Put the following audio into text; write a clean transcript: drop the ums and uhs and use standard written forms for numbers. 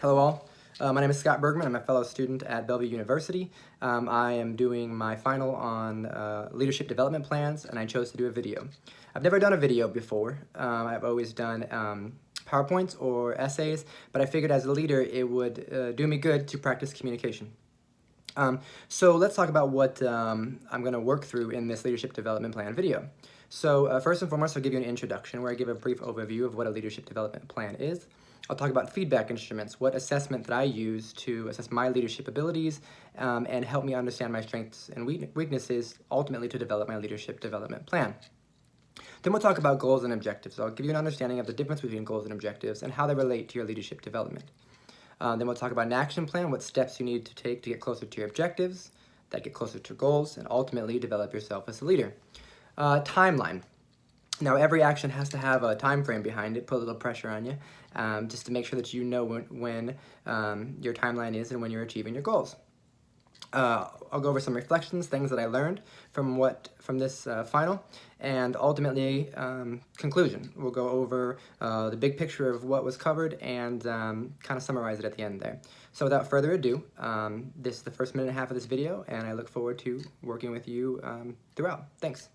Hello all, my name is Scott Bergman. I'm a fellow student at Bellevue University. I am doing my final on leadership development plans, and I chose to do a video. I've never done a video before. I've always done PowerPoints or essays, but I figured as a leader it would do me good to practice communication. So let's talk about what I'm going to work through in this leadership development plan video. So first and foremost, I'll give you an introduction where I give a brief overview of what a leadership development plan is. I'll talk about feedback instruments, what assessment that I use to assess my leadership abilities and help me understand my strengths and weaknesses, ultimately to develop my leadership development plan. Then we'll talk about goals and objectives. I'll give you an understanding of the difference between goals and objectives and how they relate to your leadership development. Then we'll talk about an action plan, what steps you need to take to get closer to your objectives, that get closer to goals, and ultimately develop yourself as a leader. Timeline. Now, every action has to have a time frame behind it, put a little pressure on you, just to make sure that you know when your timeline is and when you're achieving your goals. I'll go over some reflections, things that I learned from this final, and ultimately conclusion. We'll go over the big picture of what was covered and kind of summarize it at the end there. So without further ado, this is the first minute and a half of this video, and I look forward to working with you throughout. Thanks.